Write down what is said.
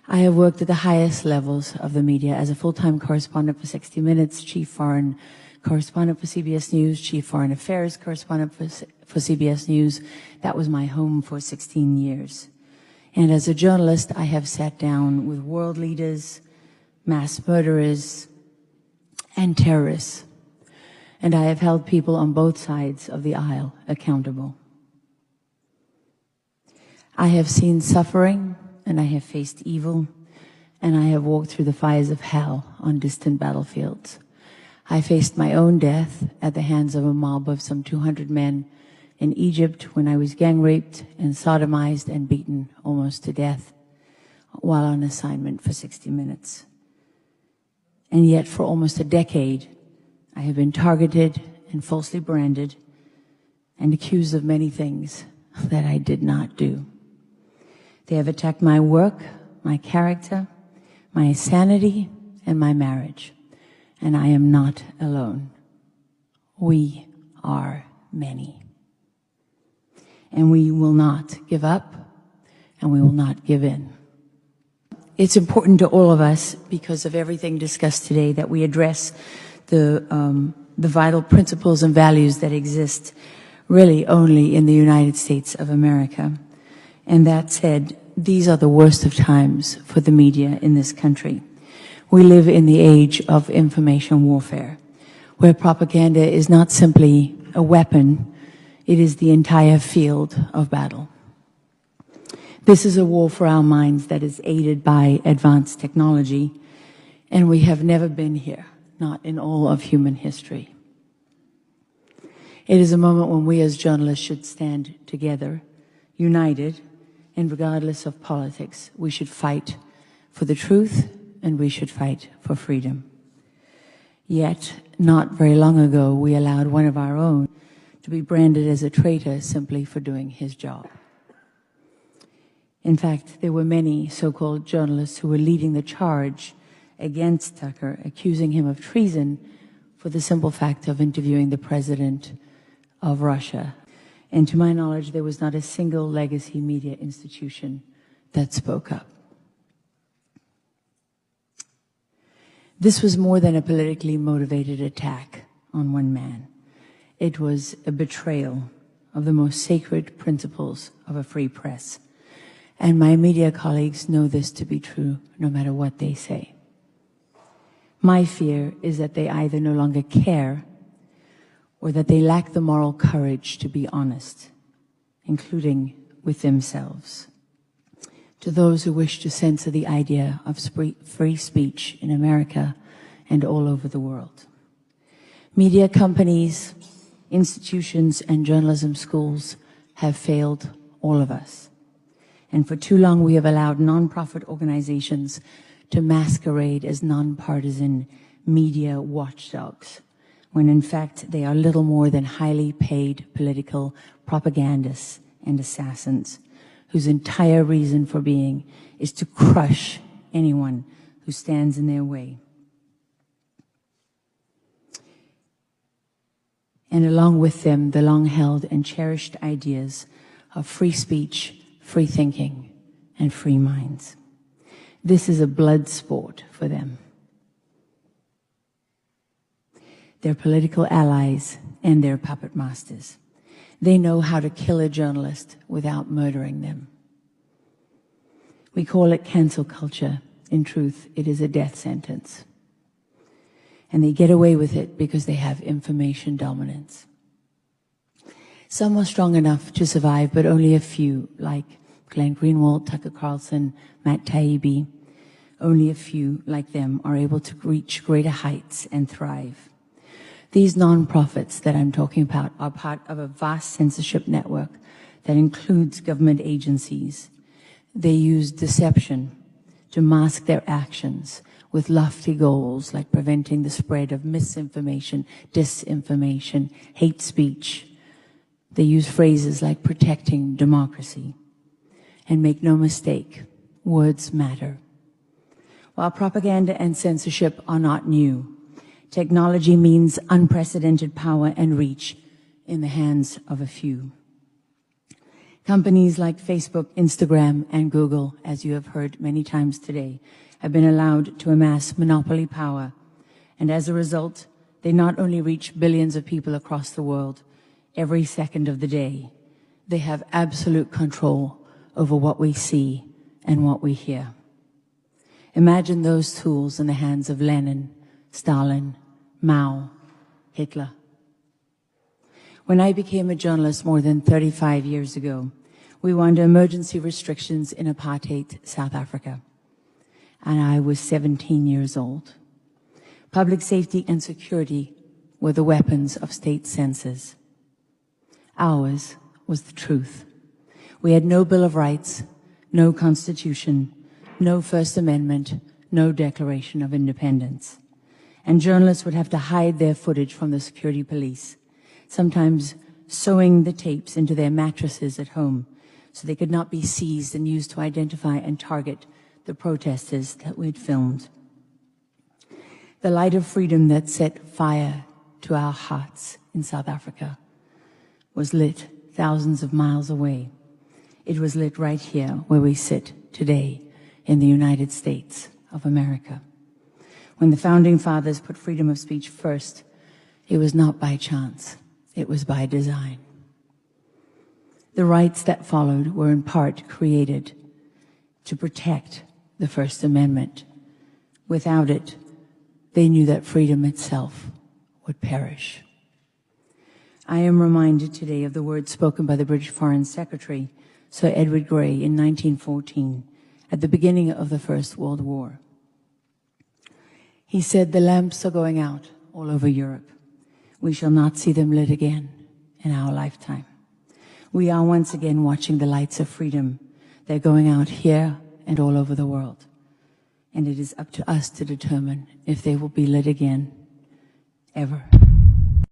I have worked at the highest levels of the media as a full-time correspondent for 60 Minutes, chief foreign correspondent for CBS News, chief foreign affairs correspondent for CBS News. That was my home for 16 years. And as a journalist, I have sat down with world leaders, mass murderers, and terrorists. And I have held people on both sides of the aisle accountable. I have seen suffering, and I have faced evil, and I have walked through the fires of hell on distant battlefields. I faced my own death at the hands of a mob of some 200 men in Egypt when I was gang raped and sodomized and beaten almost to death while on assignment for 60 Minutes. And yet for almost a decade, I have been targeted and falsely branded and accused of many things that I did not do. They have attacked my work, my character, my sanity, and my marriage. And I am not alone. We are many. And we will not give up, and we will not give in. It's important to all of us, because of everything discussed today, that we address the vital principles and values that exist really only in the United States of America. And that said, these are the worst of times for the media in this country. We live in the age of information warfare, where propaganda is not simply a weapon, it is the entire field of battle. This is a war for our minds that is aided by advanced technology, and we have never been here, not in all of human history. It is a moment when we as journalists should stand together, united, and regardless of politics, we should fight for the truth, and we should fight for freedom. Yet, not very long ago, we allowed one of our own to be branded as a traitor simply for doing his job. In fact, there were many so-called journalists who were leading the charge against Tucker, accusing him of treason for the simple fact of interviewing the president of Russia. And to my knowledge, there was not a single legacy media institution that spoke up. This was more than a politically motivated attack on one man. It was a betrayal of the most sacred principles of a free press. And my media colleagues know this to be true, no matter what they say. My fear is that they either no longer care or that they lack the moral courage to be honest, including with themselves. To those who wish to censor the idea of free speech in America and all over the world. Media companies, institutions, and journalism schools have failed all of us. And for too long, we have allowed nonprofit organizations to masquerade as nonpartisan media watchdogs, when in fact they are little more than highly paid political propagandists and assassins whose entire reason for being is to crush anyone who stands in their way. And along with them, the long-held and cherished ideas of free speech, free thinking, and free minds. This is a blood sport for them. Their political allies and their puppet masters. They know how to kill a journalist without murdering them. We call it cancel culture. In truth, it is a death sentence. And they get away with it because they have information dominance. Some are strong enough to survive, but only a few, like Glenn Greenwald, Tucker Carlson, Matt Taibbi. Only a few, like them, are able to reach greater heights and thrive. These nonprofits that I'm talking about are part of a vast censorship network that includes government agencies. They use deception to mask their actions with lofty goals like preventing the spread of misinformation, disinformation, hate speech. They use phrases like protecting democracy. And make no mistake, words matter. While propaganda and censorship are not new, technology means unprecedented power and reach in the hands of a few. Companies like Facebook, Instagram, and Google, as you have heard many times today, have been allowed to amass monopoly power. And as a result, they not only reach billions of people across the world every second of the day, they have absolute control over what we see and what we hear. Imagine those tools in the hands of Lenin, Stalin, Mao, Hitler. When I became a journalist more than 35 years ago, we were under emergency restrictions in apartheid South Africa, and I was 17 years old. Public safety and security were the weapons of state censors. Ours was the truth. We had no Bill of Rights, no Constitution, no First Amendment, no Declaration of Independence. And journalists would have to hide their footage from the security police, sometimes sewing the tapes into their mattresses at home so they could not be seized and used to identify and target the protesters that we'd filmed. The light of freedom that set fire to our hearts in South Africa was lit thousands of miles away. It was lit right here where we sit today in the United States of America. When the Founding Fathers put freedom of speech first, it was not by chance, it was by design. The rights that followed were in part created to protect the First Amendment. Without it, they knew that freedom itself would perish. I am reminded today of the words spoken by the British Foreign Secretary, Sir Edward Grey, in 1914, at the beginning of the First World War. He said, "The lamps are going out all over Europe. We shall not see them lit again in our lifetime. We are once again watching the lights of freedom. They're going out here and all over the world. And it is up to us to determine if they will be lit again, ever."